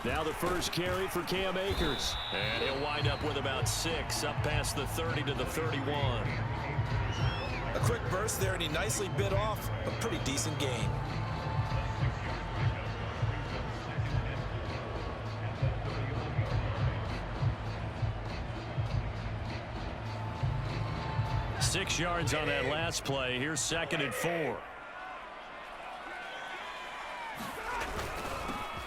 Now the first carry for Cam Akers. And he'll wind up with about 6, up past the 30 to the 31. A quick burst there, and he nicely bit off a pretty decent gain. Six yards on that last play. Here's 2nd and 4.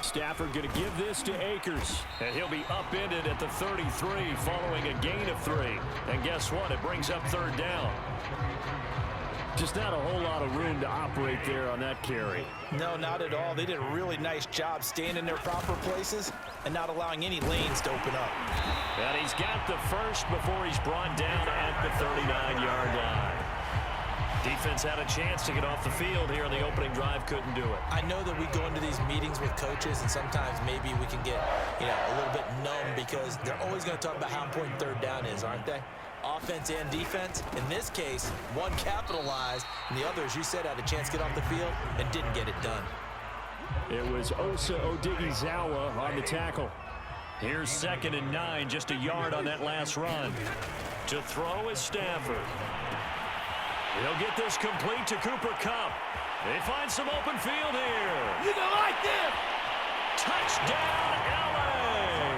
Stafford going to give this to Akers. And he'll be upended at the 33 following a gain of 3. And guess what? It brings up 3rd down. Just not a whole lot of room to operate there on that carry. No, not at all. They did a really nice job staying in their proper places and not allowing any lanes to open up. And he's got the first before he's brought down at the 39-yard line. Defense had a chance to get off the field here in the opening drive, couldn't do it. I know that we go into these meetings with coaches, and sometimes maybe we can get, a little bit numb because they're always going to talk about how important 3rd down is, aren't they? Offense and defense. In this case, one capitalized, and the other, as you said, had a chance to get off the field and didn't get it done. It was Osa Odighizuwa on the tackle. Here's 2nd and 9, just a yard on that last run. To throw is Stafford. He'll get this complete to Cooper Kupp. They find some open field here. You gonna like this? Touchdown, LA!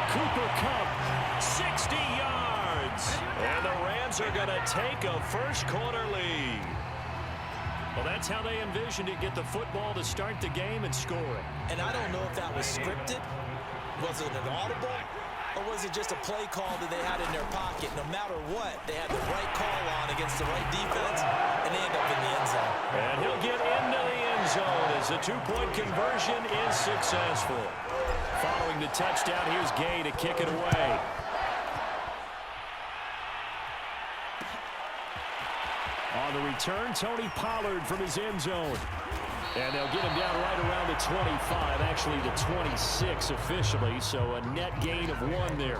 Cooper Kupp, 60 yards. And the Rams are going to take a first-quarter lead. Well, that's how they envisioned it, get the football to start the game and score it. And I don't know if that was scripted. Was it an audible? Or was it just a play call that they had in their pocket? No matter what, they had the right call on against the right defense, and they end up in the end zone. And he'll get into the end zone as the 2-point conversion is successful. Following the touchdown, here's Gay to kick it away. On the return, Tony Pollard from his end zone. And they'll get him down right around the 25, actually the 26 officially, so a net gain of 1 there.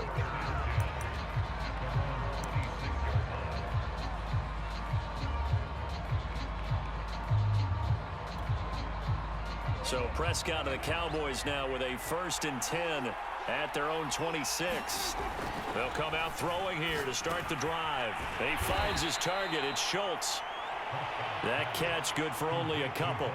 So Prescott and the Cowboys now with a 1st and 10 at their own 26. They'll come out throwing here to start the drive. He finds his target. It's Schultz. That catch good for only a couple.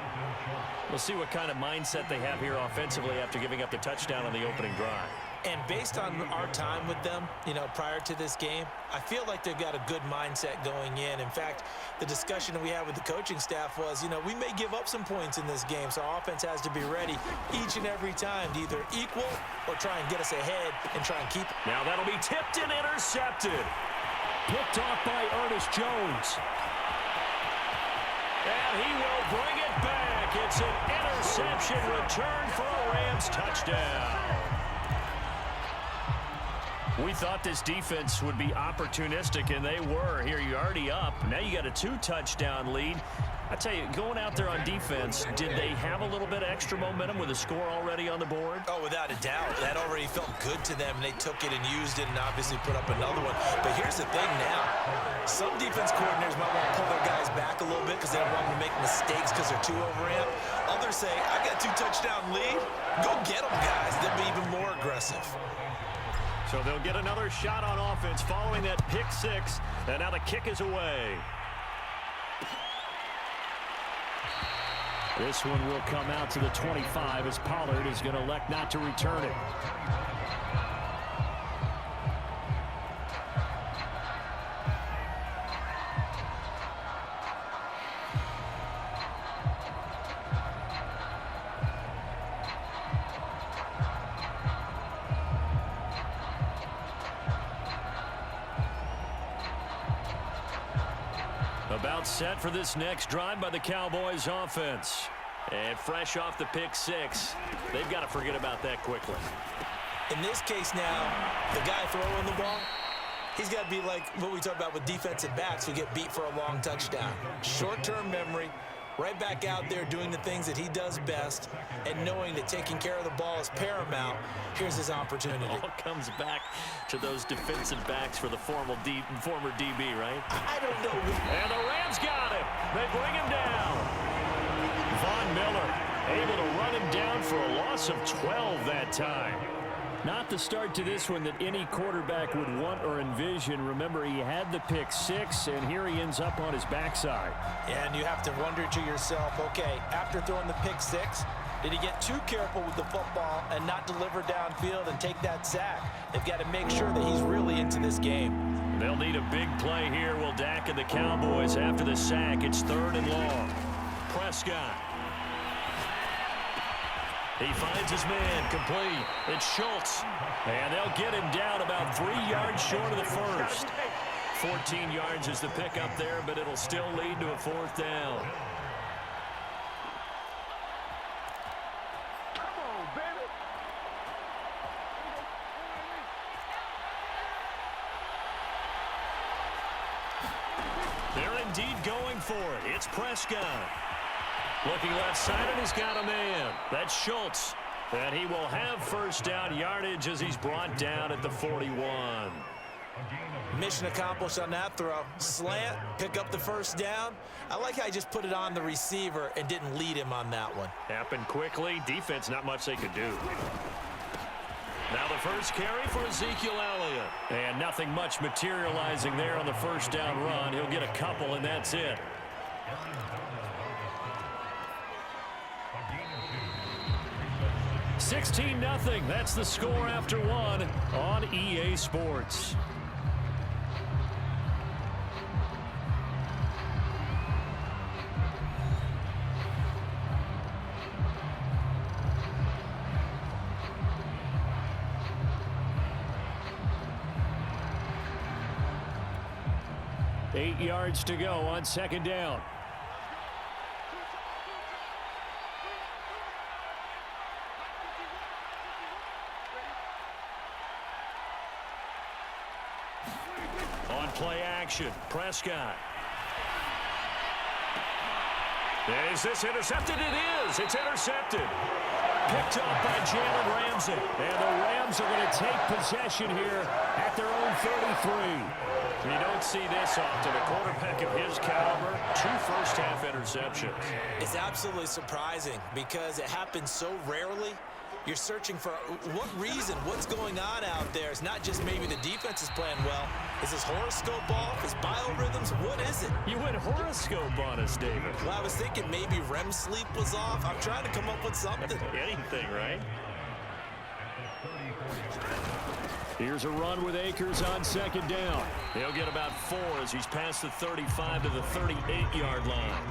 We'll see what kind of mindset they have here offensively after giving up the touchdown on the opening drive. And based on our time with them, prior to this game, I feel like they've got a good mindset going in. In fact, the discussion that we had with the coaching staff was, we may give up some points in this game, so our offense has to be ready each and every time to either equal or try and get us ahead and try and keep it. Now that'll be tipped and intercepted. Picked off by Ernest Jones. And he will bring it back. It's an interception return for a Rams touchdown. We thought this defense would be opportunistic, and they were. Here you're already up. Now you got a 2-touchdown lead. I tell you, going out there on defense, did they have a little bit of extra momentum with a score already on the board? Oh, without a doubt. That already felt good to them. They took it and used it and obviously put up another one. But here's the thing now. Some defense coordinators might want to pull their guys back a little bit because they don't want them to make mistakes because they're too overamped. Others say, I got a 2-touchdown lead. Go get them, guys. They'll be even more aggressive. So they'll get another shot on offense following that pick 6. And now the kick is away. This one will come out to the 25 as Pollard is going to elect not to return it. About set for this next drive by the Cowboys offense. And fresh off the pick 6, they've got to forget about that quickly. In this case now, the guy throwing the ball, he's got to be like what we talk about with defensive backs who get beat for a long touchdown. Short-term memory, right back out there doing the things that he does best, and knowing that taking care of the ball is paramount. Here's his opportunity. It all comes back to those defensive backs for the former DB, right? I don't know. And the Rams got him. They bring him down. Von Miller Able to run him down for a loss of 12 that time. Not the start to this one that any quarterback would want or envision. Remember, he had the pick 6, and here he ends up on his backside. And you have to wonder to yourself, okay, after throwing the pick 6, did he get too careful with the football and not deliver downfield and take that sack? They've got to make sure that he's really into this game. They'll need a big play here. Will Dak and the Cowboys after the sack. It's 3rd and long. Prescott. He finds his man, complete. It's Schultz. And they'll get him down about 3 yards short of the first. 14 yards is the pickup there, but it'll still lead to a 4th down. They're indeed going for it. It's Prescott. Looking left side, and he's got a man. That's Schultz. And he will have 1st down yardage as he's brought down at the 41. Mission accomplished on that throw. Slant, pick up the 1st down. I like how he just put it on the receiver and didn't lead him on that one. Happened quickly. Defense, not much they could do. Now the first carry for Ezekiel Elliott. And nothing much materializing there on the 1st down run. He'll get a couple, and that's it. 16-0. That's the score after 1 on EA Sports. Eight yards to go on 2nd down. On play action, Prescott. Is this intercepted? It is. It's intercepted. Picked up by Jalen Ramsey. And the Rams are going to take possession here at their own 33. You don't see this often. A quarterback of his caliber, 2 first-half interceptions. It's absolutely surprising because it happens so rarely. You're searching for what reason, what's going on out there. It's not just maybe the defense is playing well. Is his horoscope off? His biorhythms? What is it? You went horoscope on us, David. Well, I was thinking maybe REM sleep was off. I'm trying to come up with something. Anything, right? Here's a run with Akers on 2nd down. He'll get about 4 as he's past the 35 to the 38-yard line.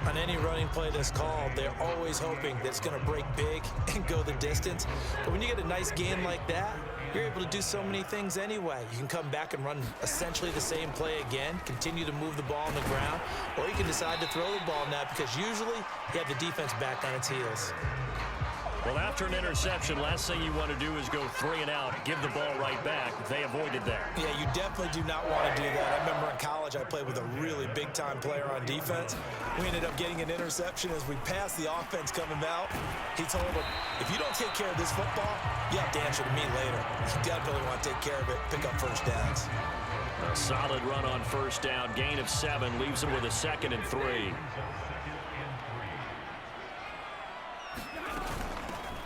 On any running play that's called, they're always hoping that it's going to break big and go the distance. But when you get a nice game like that, you're able to do so many things anyway. You can come back and run essentially the same play again, continue to move the ball on the ground, or you can decide to throw the ball now because usually you have the defense back on its heels. Well, after an interception, last thing you want to do is go 3 and out, give the ball right back. They avoided that. Yeah, you definitely do not want to do that. I remember in college I played with a really big-time player on defense. We ended up getting an interception as we passed the offense coming out. He told him, if you don't take care of this football, you have to answer to me later. You definitely want to take care of it, pick up 1st downs. A solid run on 1st down, gain of 7, leaves him with a 2nd and 3.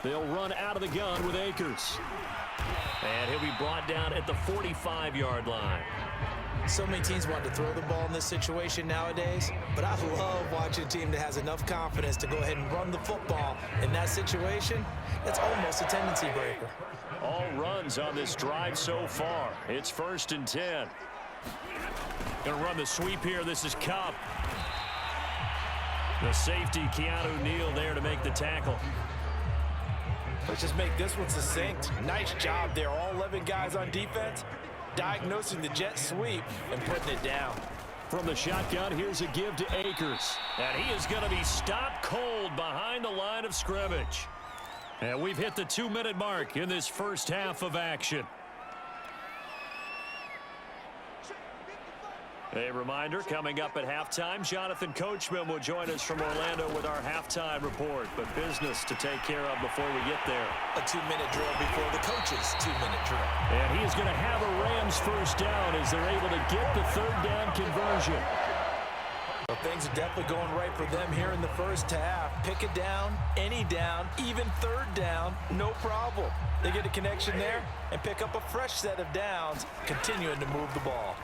They'll run out of the gun with Akers. And he'll be brought down at the 45-yard line. So many teams want to throw the ball in this situation nowadays, but I love watching a team that has enough confidence to go ahead and run the football in that situation. That's almost a tendency breaker. All runs on this drive so far. It's 1st and 10. Going to run the sweep here. This is Cup. The safety, Keanu Neal, there to make the tackle. Let's just make this one succinct. Nice job there. All 11 guys on defense diagnosing the jet sweep and putting it down. From the shotgun, here's a give to Akers. And he is going to be stopped cold behind the line of scrimmage. And we've hit the 2-minute mark in this first half of action. A reminder, coming up at halftime, Jonathan Coachman will join us from Orlando with our halftime report. But business to take care of before we get there. A 2-minute drill before the coach's 2-minute drill. And he is going to have a Rams 1st down as they're able to get the 3rd down conversion. A things are definitely going right for them here in the first half. Pick a down, any down, even third down, no problem. They get a connection there and pick up a fresh set of downs, continuing to move the ball.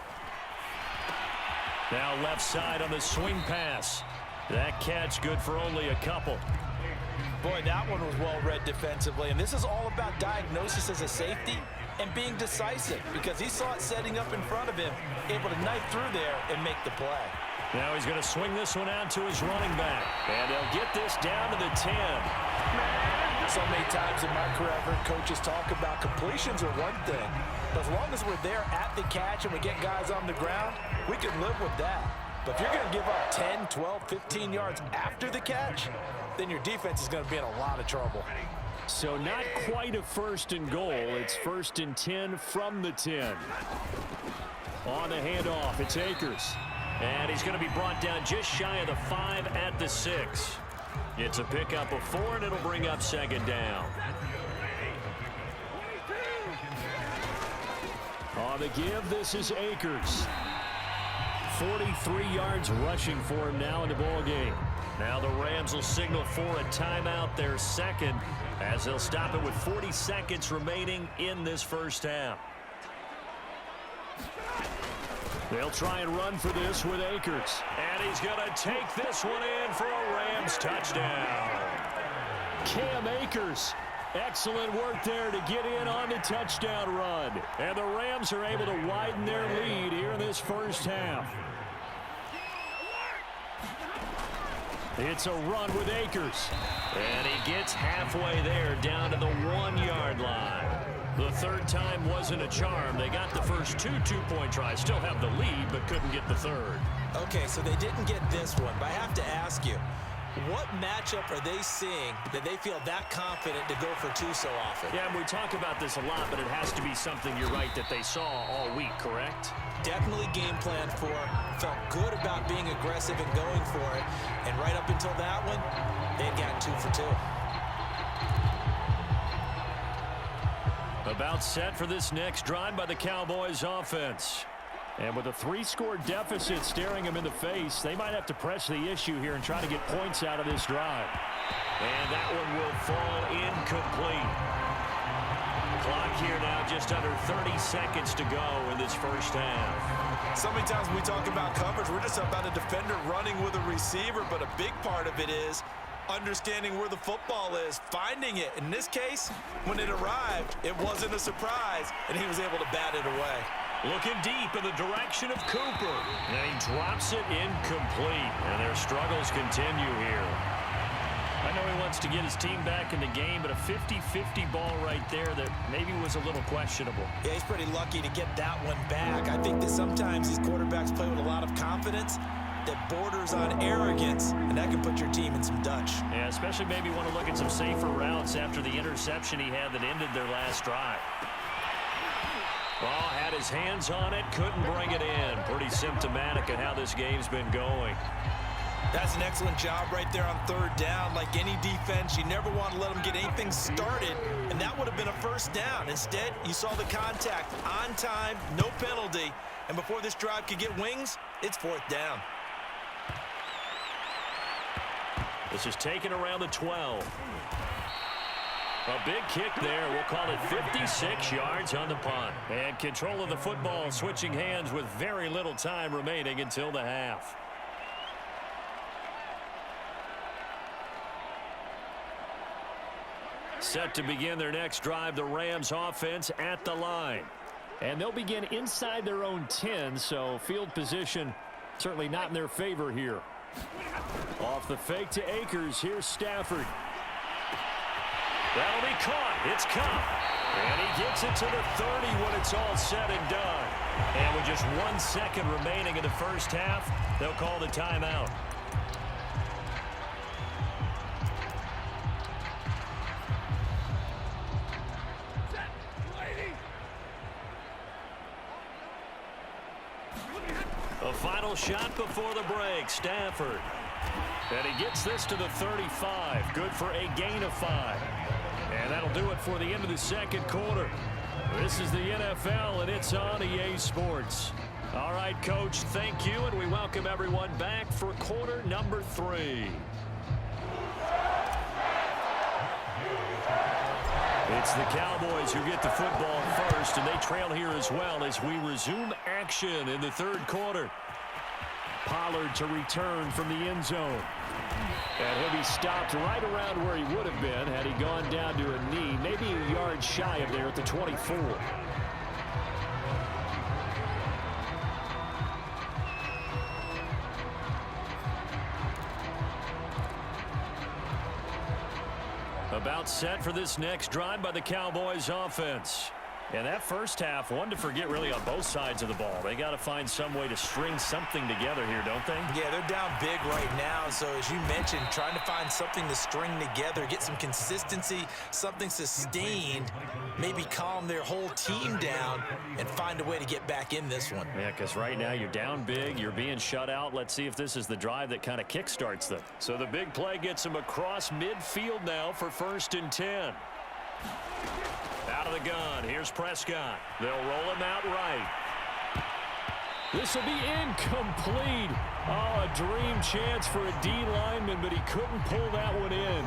Now left side on the swing pass. That catch good for only a couple. Boy, that one was well-read defensively, and this is all about diagnosis as a safety and being decisive because he saw it setting up in front of him, able to knife through there and make the play. Now he's going to swing this one out to his running back, and they'll get this down to the 10. So many times in my career, I've heard coaches talk about completions are one thing, but as long as we're there at the catch and we get guys on the ground, we can live with that. But if you're going to give up 10, 12, 15 yards after the catch, then your defense is going to be in a lot of trouble. So not quite a first and goal. It's first and 10 from the 10. On the handoff, it's Akers. And he's going to be brought down just shy of the 5 at the 6. It's a pickup of 4, and it'll bring up second down. On the give, this is Akers. 43 yards rushing for him now in the ball game. Now the Rams will signal for a timeout, their second, as they'll stop it with 40 seconds remaining in this first half. They'll try and run for this with Akers. And he's going to take this one in for a Rams touchdown. Cam Akers. Excellent work there to get in on the touchdown run. And the Rams are able to widen their lead here in this first half. It's a run with Akers. And he gets halfway there down to the 1-yard line. The third time wasn't a charm. They got the first two-point tries. Still have the lead, but couldn't get the third. Okay, so they didn't get this one, but I have to ask you, what matchup are they seeing that they feel that confident to go for 2 so often? Yeah, we talk about this a lot, but it has to be something, you're right, that they saw all week, correct? Definitely game plan for, felt good about being aggressive and going for it, and right up until that one, they'd gotten 2 for 2. About set for this next drive by the Cowboys offense. And with a 3-score deficit staring them in the face, they might have to press the issue here and try to get points out of this drive. And that one will fall incomplete. Clock here now just under 30 seconds to go in this first half. So many times when we talk about coverage, we're just about a defender running with a receiver, but a big part of it is understanding where the football is, finding it. In this case, when it arrived, it wasn't a surprise, and he was able to bat it away. Looking deep in the direction of Cooper. And he drops it incomplete. And their struggles continue here. I know he wants to get his team back in the game, but a 50-50 ball right there that maybe was a little questionable. Yeah, he's pretty lucky to get that one back. I think that sometimes these quarterbacks play with a lot of confidence that borders on arrogance, and that can put your team in some Dutch. Yeah, especially maybe want to look at some safer routes after the interception he had that ended their last drive. Ball had his hands on it, couldn't bring it in. Pretty symptomatic of how this game's been going. That's an excellent job right there on third down. Like any defense, you never want to let them get anything started, and that would have been a first down. Instead, you saw the contact on time, no penalty, and before this drive could get wings, it's fourth down. This is taken around the 12. A big kick there. We'll call it 56 yards on the punt. And control of the football switching hands with very little time remaining until the half. Set to begin their next drive, the Rams offense at the line. And they'll begin inside their own 10, so field position certainly not in their favor here. Off the fake to Akers, here's Stafford. That'll be caught. It's caught. And he gets it to the 30 when it's all said and done. And with just 1 second remaining in the first half, they'll call the timeout. A final shot before the break, Stafford. And he gets this to the 35. Good for a gain of 5. And that'll do it for the end of the second quarter. This is the NFL, and it's on EA Sports. All right, Coach, thank you, and we welcome everyone back for quarter number 3. It's the Cowboys who get the football first, and they trail here as well as we resume action in the third quarter. Pollard to return from the end zone. And he'll be stopped right around where he would have been had he gone down to a knee, maybe a yard shy of there at the 24. About set for this next drive by the Cowboys offense. And that first half, one to forget really on both sides of the ball. They got to find some way to string something together here, don't they? Yeah, they're down big right now. So as you mentioned, trying to find something to string together, get some consistency, something sustained, maybe calm their whole team down and find a way to get back in this one. Yeah, because right now you're down big, you're being shut out. Let's see if this is the drive that kind of kickstarts them. So the big play gets them across midfield now for 1st and 10. Out of the gun. Here's Prescott. They'll roll him out right. This will be incomplete. Oh, a dream chance for a D lineman, but he couldn't pull that one in.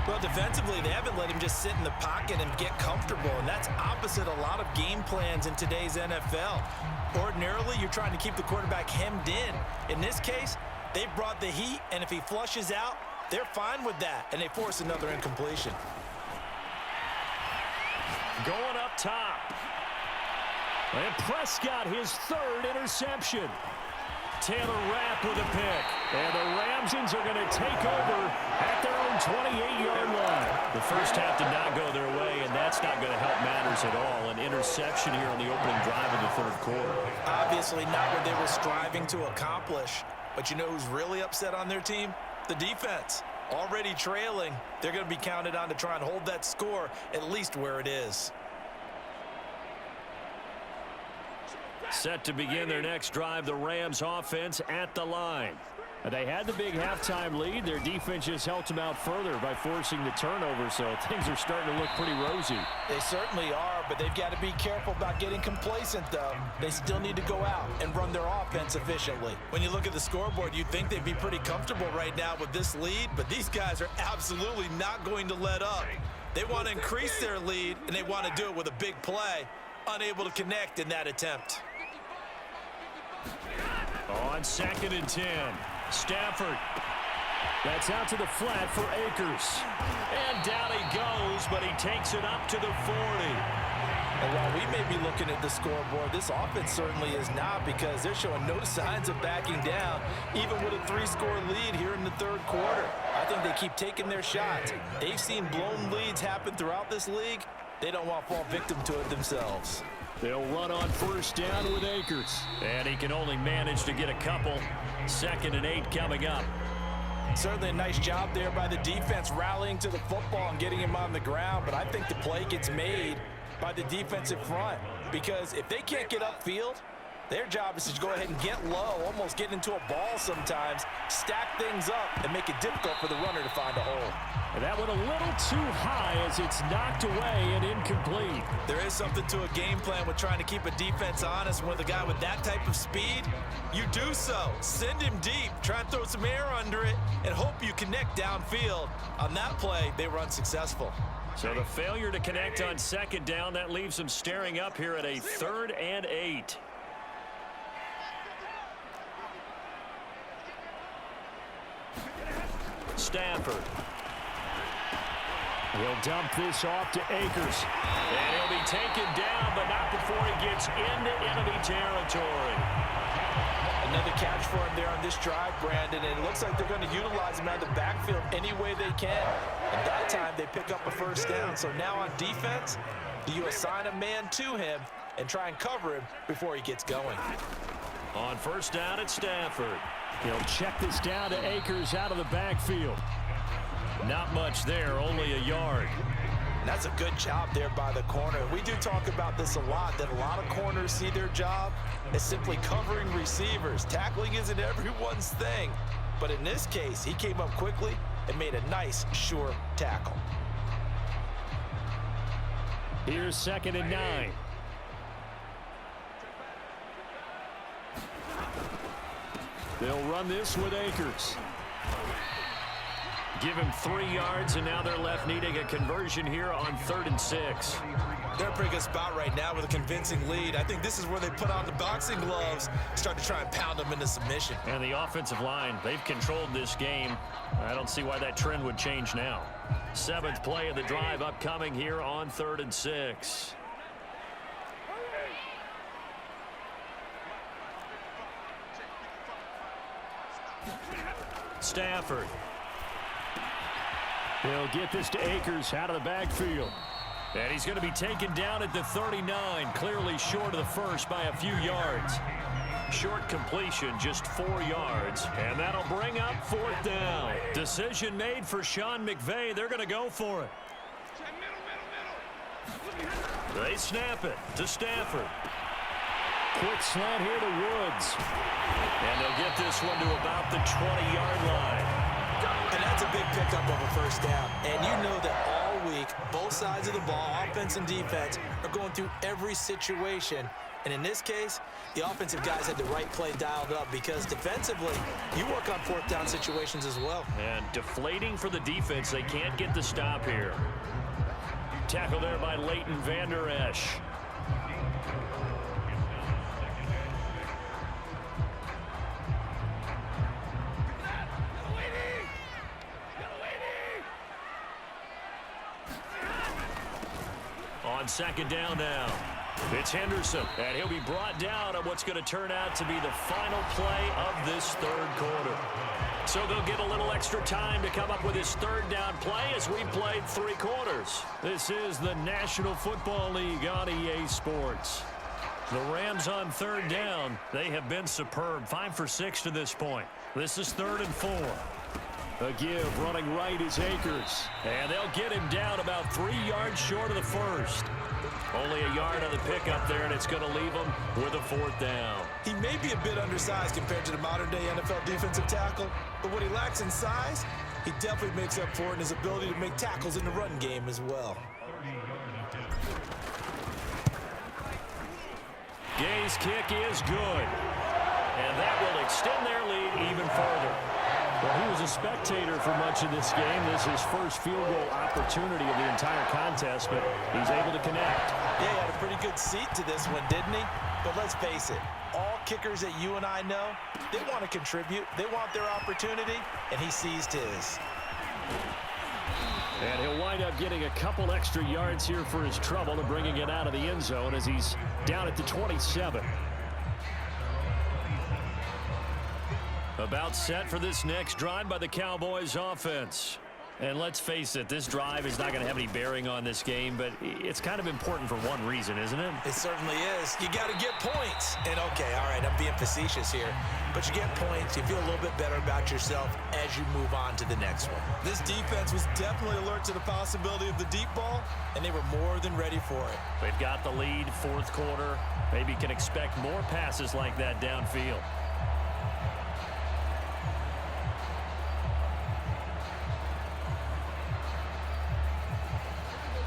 Well, defensively, they haven't let him just sit in the pocket and get comfortable, and that's opposite a lot of game plans in today's NFL. Ordinarily, you're trying to keep the quarterback hemmed in. In this case, they brought the heat, and if he flushes out, they're fine with that, and they force another incompletion. Going up top. And Prescott, his 3rd interception. Taylor Rapp with a pick. And the Ramsons are going to take over at their own 28-yard line. The first half did not go their way, and that's not going to help matters at all. An interception here on the opening drive of the third quarter. Obviously not what they were striving to accomplish. But you know who's really upset on their team? The defense. Already trailing, they're going to be counted on to try and hold that score at least where it is. Set to begin their next drive, the Rams offense at the line. They had the big halftime lead. Their defense just helped them out further by forcing the turnover, so things are starting to look pretty rosy. They certainly are, but they've got to be careful about getting complacent, though. They still need to go out and run their offense efficiently. When you look at the scoreboard, you'd think they'd be pretty comfortable right now with this lead, but these guys are absolutely not going to let up. They want to increase their lead, and they want to do it with a big play. Unable to connect in that attempt. On 2nd and 10. Stafford. That's out to the flat for Akers. And down he goes, but he takes it up to the 40. And while we may be looking at the scoreboard, this offense certainly is not, because they're showing no signs of backing down, even with a 3-score lead here in the third quarter. I think they keep taking their shots. They've seen blown leads happen throughout this league. They don't want to fall victim to it themselves. They'll run on 1st down with Akers. And he can only manage to get a couple. 2nd and 8 coming up. Certainly a nice job there by the defense rallying to the football and getting him on the ground. But I think the play gets made by the defensive front, because if they can't get upfield, their job is to go ahead and get low, almost get into a ball sometimes, stack things up, and make it difficult for the runner to find a hole. And that went a little too high as it's knocked away and incomplete. There is something to a game plan with trying to keep a defense honest. With a guy with that type of speed, you do so. Send him deep, try and throw some air under it, and hope you connect downfield. On that play, they were unsuccessful. So the failure to connect on 2nd down, that leaves them staring up here at a 3rd and 8. Stafford. He'll dump this off to Akers. And he'll be taken down, but not before he gets into enemy territory. Another catch for him there on this drive, Brandon, and it looks like they're going to utilize him out of the backfield any way they can. And that time, they pick up a 1st down. So now on defense, do you assign a man to him and try and cover him before he gets going? On 1st down, it's Stafford. He'll check this down to Akers out of the backfield. Not much there, only a yard. And that's a good job there by the corner. We do talk about this a lot, that a lot of corners see their job as simply covering receivers. Tackling isn't everyone's thing. But in this case, he came up quickly and made a nice, sure tackle. Here's 2nd and 9. They'll run this with Akers. Give him 3 yards, and now they're left needing a conversion here on 3rd and 6. They're in a pretty good spot right now with a convincing lead. I think this is where they put on the boxing gloves, start to try and pound them into submission. And the offensive line, they've controlled this game. I don't see why that trend would change now. 7th play of the drive upcoming here on 3rd and 6. Stafford. He'll get this to Akers out of the backfield. And he's going to be taken down at the 39, clearly short of the first by a few yards. Short completion, just 4 yards, and that'll bring up 4th down. Decision made for Sean McVay. They're going to go for it. They snap it to Stafford. Quick slant here to Woods. And they'll get this one to about the 20-yard line. And that's a big pickup of a first down. And you know that all week, both sides of the ball, offense and defense, are going through every situation. And in this case, the offensive guys had the right play dialed up because defensively, you work on 4th down situations as well. And deflating for the defense. They can't get the stop here. Tackle there by Leighton Vander Esch. On 2nd down now. It's Henderson, and he'll be brought down on what's going to turn out to be the final play of this 3rd quarter. So they'll get a little extra time to come up with his 3rd down play as we played 3 quarters. This is the National Football League on EA Sports. The Rams on 3rd down. They have been superb. 5 for 6 to this point. This is 3rd and 4. A give running right is Akers. And they'll get him down about 3 yards short of the first. Only a yard on the pickup there, and it's going to leave him with a 4th down. He may be a bit undersized compared to the modern-day NFL defensive tackle, but what he lacks in size, he definitely makes up for it in his ability to make tackles in the run game as well. Gay's kick is good. And that will extend their lead even further. Well, he was a spectator for much of this game. This is his first field goal opportunity of the entire contest, but he's able to connect. Yeah, he had a pretty good seat to this one, didn't he? But let's face it, all kickers that you and I know, they want to contribute. They want their opportunity, and he seized his. And he'll wind up getting a couple extra yards here for his trouble and bringing it out of the end zone as he's down at the 27. About set for this next drive by the Cowboys offense. And let's face it, this drive is not going to have any bearing on this game, but it's kind of important for one reason, isn't it? It certainly is. You got to get points. And okay, all right, I'm being facetious here, but you get points, you feel a little bit better about yourself as you move on to the next one. This defense was definitely alert to the possibility of the deep ball, and they were more than ready for it. They've got the lead, 4th quarter. Maybe can expect more passes like that downfield.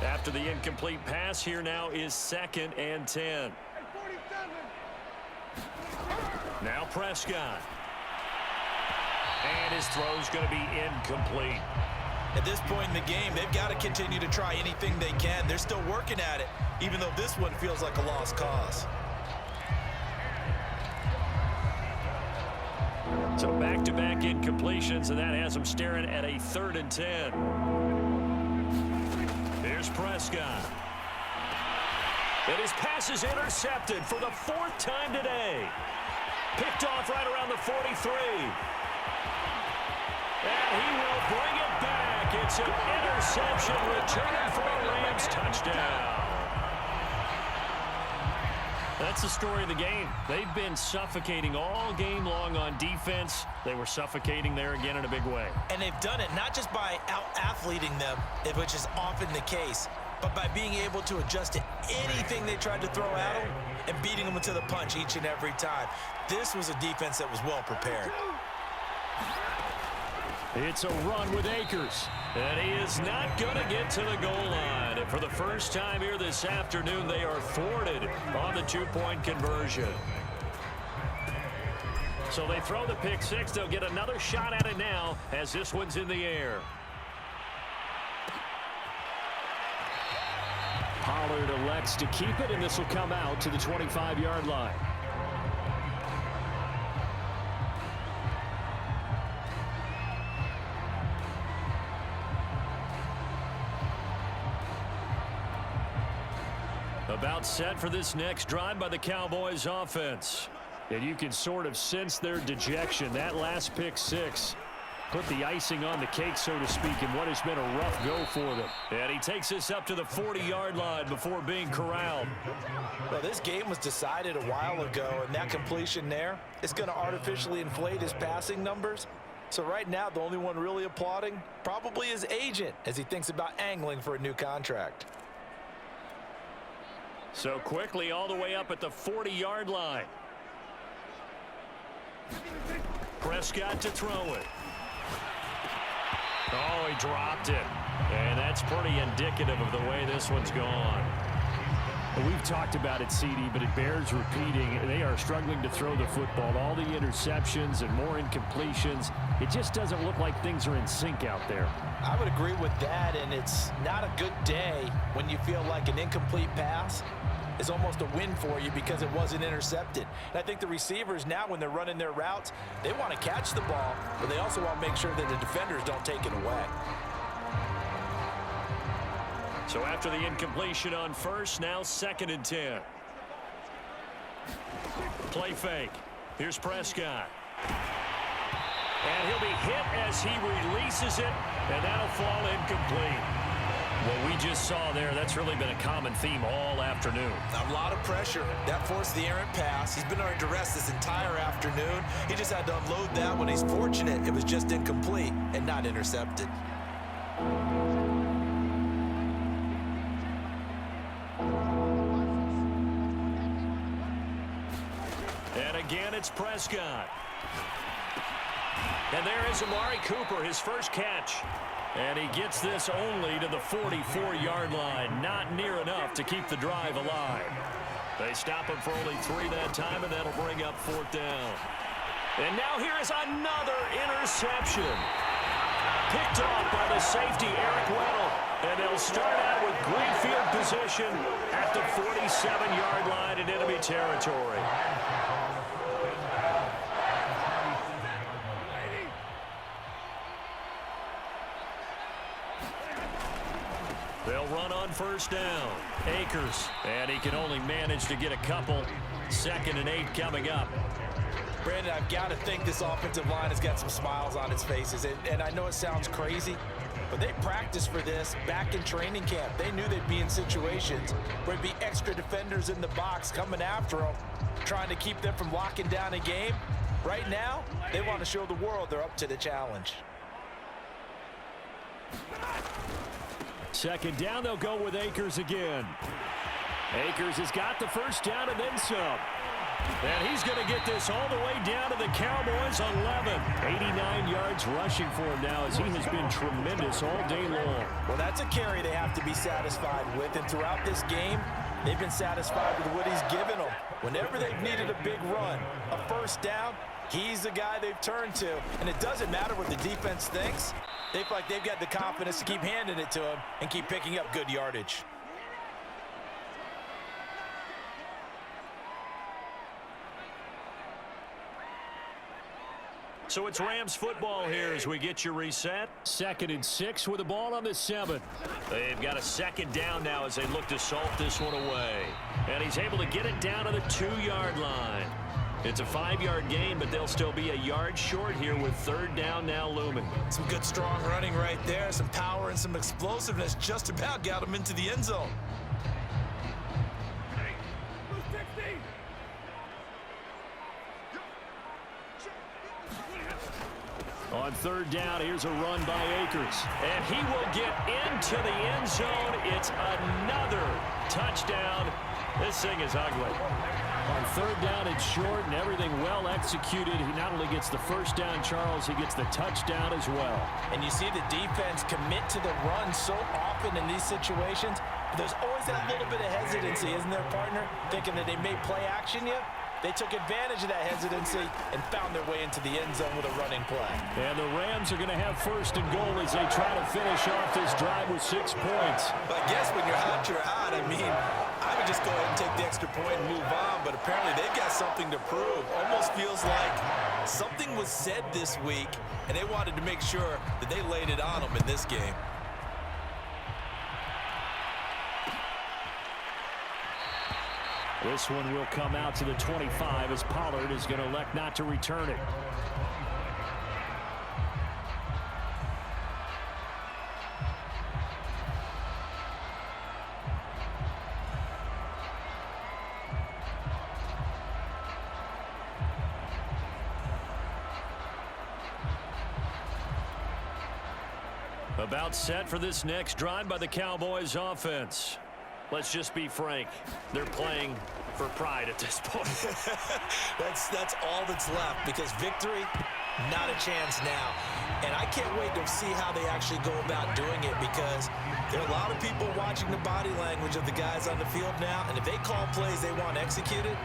After the incomplete pass, here now is 2nd and 10. Now Prescott. And his throw's going to be incomplete. At this point in the game, they've got to continue to try anything they can. They're still working at it, even though this one feels like a lost cause. So back-to-back incompletions, and that has them staring at a 3rd and 10. Here's Prescott. And his pass is intercepted for the 4th time today. Picked off right around the 43. And he will bring it back. It's an interception returning for a Rams touchdown. That's the story of the game. They've been suffocating all game long on defense. They were suffocating there again in a big way. And they've done it not just by out-athleting them, which is often the case, but by being able to adjust to anything they tried to throw at them and beating them to the punch each and every time. This was a defense that was well prepared. It's a run with Akers. And he is not going to get to the goal line. And for the first time here this afternoon, they are thwarted on the 2-point conversion. So they throw the pick six. They'll get another shot at it now as this one's in the air. Pollard elects to keep it, and this will come out to the 25-yard line. About set for this next drive by the Cowboys offense. And you can sort of sense their dejection. That last pick six put the icing on the cake, so to speak, in what has been a rough go for them. And he takes this up to the 40-yard line before being corralled. Well, this game was decided a while ago, and that completion there is going to artificially inflate his passing numbers. So right now, the only one really applauding probably his agent as he thinks about angling for a new contract. So quickly all the way up at the 40-yard line. Prescott to throw it. Oh, he dropped it. And that's pretty indicative of the way this one's gone. We've talked about it, CD, but it bears repeating. They are struggling to throw the football. All the interceptions and more incompletions. It just doesn't look like things are in sync out there. I would agree with that, and it's not a good day when you feel like an incomplete pass is almost a win for you because it wasn't intercepted. And I think the receivers now, when they're running their routes, they want to catch the ball, but they also want to make sure that the defenders don't take it away. So after the incompletion on first, now 2nd and 10. Play fake. Here's Prescott. And he'll be hit as he releases it, and that'll fall incomplete. What we just saw there, that's really been a common theme all afternoon. A lot of pressure. That forced the errant pass. He's been under duress this entire afternoon. He just had to unload that when he's fortunate it was just incomplete and not intercepted. And again, it's Prescott. And there is Amari Cooper, his first catch. And he gets this only to the 44-yard line. Not near enough to keep the drive alive. They stop him for only 3 that time, and that'll bring up 4th down. And now here is another interception. Picked off by the safety, Eric Weddle. And they'll start out with great field position at the 47-yard line in enemy territory. They'll run on 1st down. Akers, and he can only manage to get a couple. 2nd and 8 coming up. Brandon, I've got to think this offensive line has got some smiles on its faces. And I know it sounds crazy, but they practiced for this back in training camp. They knew they'd be in situations where there'd be extra defenders in the box coming after them, trying to keep them from locking down a game. Right now, they want to show the world they're up to the challenge. 2nd down, they'll go with Akers again. Akers has got the 1st down and then some. And he's going to get this all the way down to the Cowboys 11. 89 yards rushing for him now as he has been tremendous all day long. Well, that's a carry they have to be satisfied with. And throughout this game, they've been satisfied with what he's given them. Whenever they've needed a big run, a 1st down, he's the guy they've turned to. And it doesn't matter what the defense thinks. They feel like they've got the confidence to keep handing it to him and keep picking up good yardage. So it's Rams football here as we get you reset. 2nd and 6 with the ball on the 7. They've got a 2nd down now as they look to salt this one away. And he's able to get it down to the 2-yard line. It's a 5-yard gain, but they'll still be a yard short here with 3rd down now looming. Some good strong running right there. Some power and some explosiveness just about got him into the end zone. On 3rd down, here's a run by Akers. And he will get into the end zone. It's another touchdown. This thing is ugly. On 3rd down, it's short and everything well executed. He not only gets the 1st down, Charles, he gets the touchdown as well. And you see the defense commit to the run so often in these situations. But there's always that little bit of hesitancy, isn't there, partner? Thinking that they may play action you. They took advantage of that hesitancy and found their way into the end zone with a running play. And the Rams are going to have first and goal as they try to finish off this drive with 6 points. But I guess when you're hot, you're hot. I mean, I would just go ahead and take the extra point and move on, but apparently they've got something to prove. Almost feels like something was said this week, and they wanted to make sure that they laid it on them in this game. This one will come out to the 25 as Pollard is going to elect not to return it. About set for this next drive by the Cowboys offense. Let's just be frank. They're playing for pride at this point. That's all that's left, because victory, not a chance now. And I can't wait to see how they actually go about doing it, because there are a lot of people watching the body language of the guys on the field now, and if they call plays they want executed,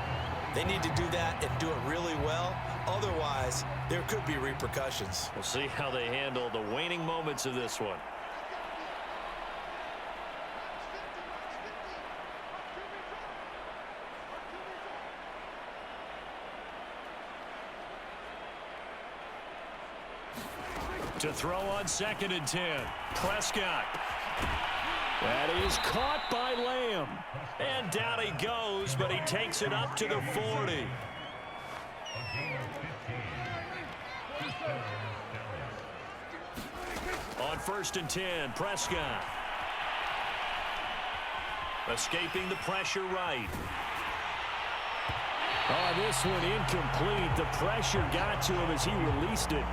they need to do that and do it really well. Otherwise, there could be repercussions. We'll see how they handle the waning moments of this one. To throw on 2nd and 10. Prescott. That is caught by Lamb. And down he goes, but he takes it up to the 40. On 1st and 10, Prescott. Escaping the pressure right. Oh, this one incomplete. The pressure got to him as he released it.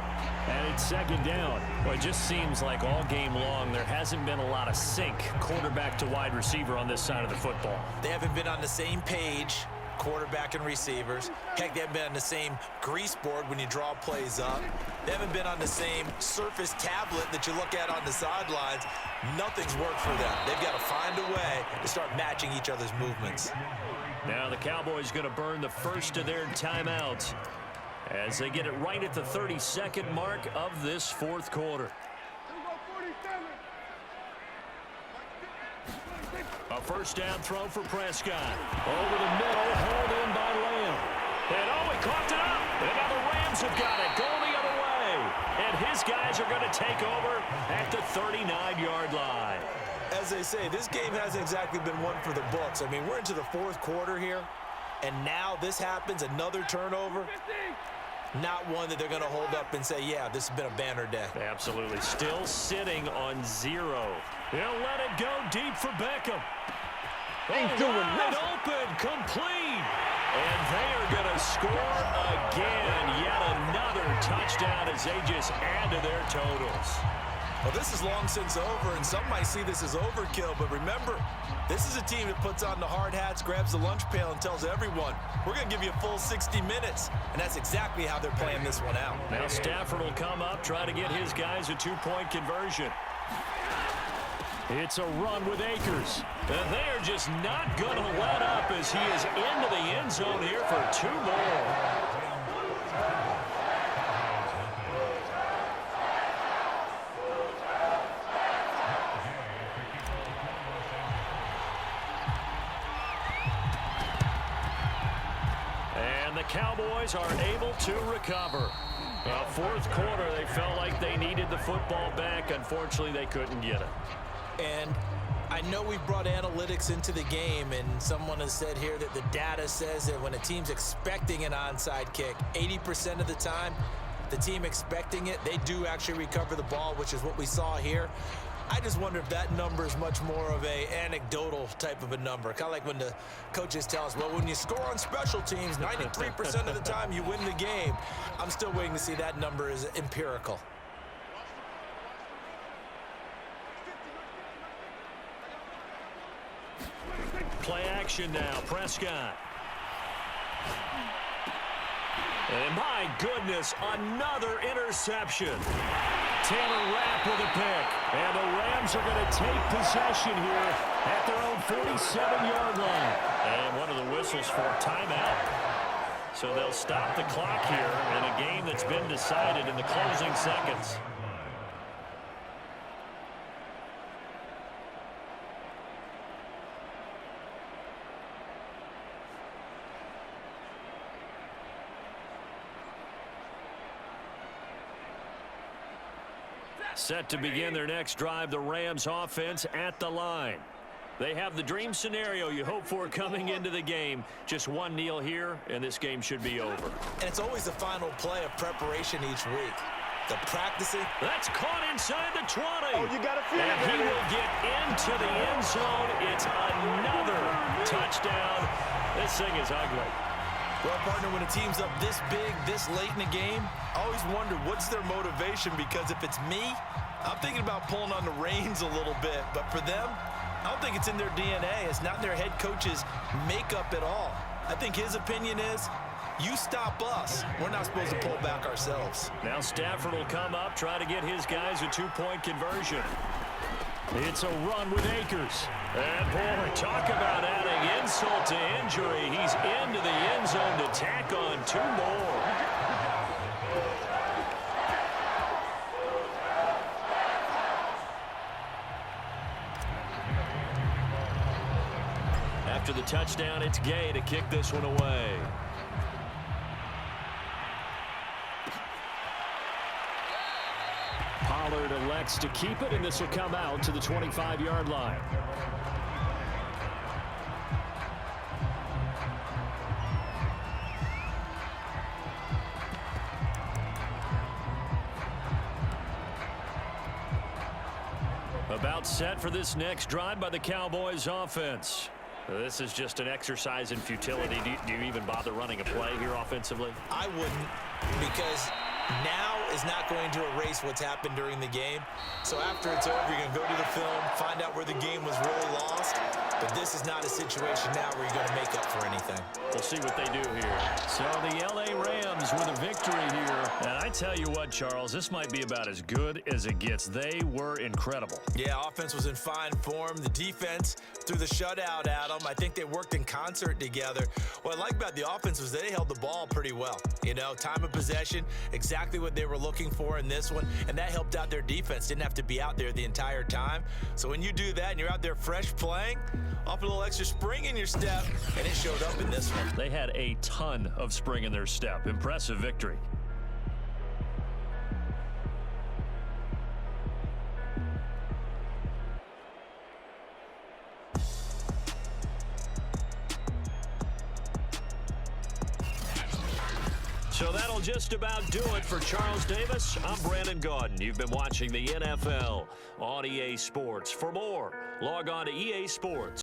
And it's 2nd down. Well, it just seems like all game long there hasn't been a lot of sync quarterback to wide receiver on this side of the football. They haven't been on the same page, quarterback and receivers. Heck, they haven't been on the same grease board when you draw plays up. They haven't been on the same surface tablet that you look at on the sidelines. Nothing's worked for them. They've got to find a way to start matching each other's movements. Now the Cowboys going to burn the first of their timeouts as they get it right at the 32nd mark of this 4th quarter. A first down throw for Prescott. Over the middle, hauled in by Lamb. And he caught it up. And now the Rams have got it, going the other way. And his guys are going to take over at the 39-yard line. As they say, this game hasn't exactly been one for the books. I mean, we're into the 4th quarter here, and now this happens, another turnover. Not one that they're going to hold up and say, yeah, this has been a banner day. Absolutely. Still sitting on 0. They'll let it go deep for Beckham. Ain't doing wide open, complete. And they are going to score again. Yet another touchdown as they just add to their totals. Well, this is long since over, and some might see this as overkill, but remember, this is a team that puts on the hard hats, grabs the lunch pail, and tells everyone, we're going to give you a full 60 minutes, and that's exactly how they're playing this one out. Now Stafford will come up, try to get his guys a 2-point conversion. It's a run with Akers. And they are just not going to let up as he is into the end zone here for 2 more. Cowboys are able to recover. 4th quarter, they felt like they needed the football back. Unfortunately, they couldn't get it. And I know we've brought analytics into the game, and someone has said here that the data says that when a team's expecting an onside kick, 80% of the time, the team expecting it, they do actually recover the ball, which is what we saw here. I just wonder if that number is much more of a anecdotal type of a number. Kind of like when the coaches tell us, well, when you score on special teams, 93% of the time you win the game. I'm still waiting to see that number is empirical. Play action now, Prescott. And my goodness, another interception. Taylor Rapp with a pick. And the Rams are going to take possession here at their own 47-yard line. And one of the whistles for timeout. So they'll stop the clock here in a game that's been decided in the closing seconds. Set to begin their next drive, the Rams offense at the line. They have the dream scenario you hope for coming into the game. Just one kneel here, and this game should be over. And it's always the final play of preparation each week. The practicing. That's caught inside the 20. Oh, you got to feel it. And he will get into the end zone. It's another touchdown. This thing is ugly. Well, partner, when a team's up this big, this late in the game, I always wonder what's their motivation, because if it's me, I'm thinking about pulling on the reins a little bit. But for them, I don't think it's in their DNA. It's not in their head coach's makeup at all. I think his opinion is, you stop us. We're not supposed to pull back ourselves. Now Stafford will come up, try to get his guys a two-point conversion. It's a run with Akers. And, boy, talk about adding insult to injury. He's into the end zone to tack on two more. After the touchdown, it's Gay to kick this one away. Pollard elects to keep it, and this will come out to the 25-yard line. About set for this next drive by the Cowboys offense. This is just an exercise in futility. Do you even bother running a play here offensively? I wouldn't, because now is not going to erase what's happened during the game. So after it's over, you're going to go to the film, find out where the game was really lost. But this is not a situation now where you're going to make up for anything. We'll see what they do here. So the L.A. Rams with a victory here. And I tell you what, Charles, this might be about as good as it gets. They were incredible. Yeah, offense was in fine form. The defense threw the shutout at them. I think they worked in concert together. What I like about the offense was they held the ball pretty well. You know, time of possession, exactly what they were looking for in this one. And that helped out their defense. Didn't have to be out there the entire time. So when you do that and you're out there fresh playing, off a little extra spring in your step, and it showed up in this one. They had a ton of spring in their step. Impressive victory. So that'll just about do it for Charles Davis. I'm Brandon Gaudin. You've been watching the NFL on EA Sports. For more, log on to EA Sports.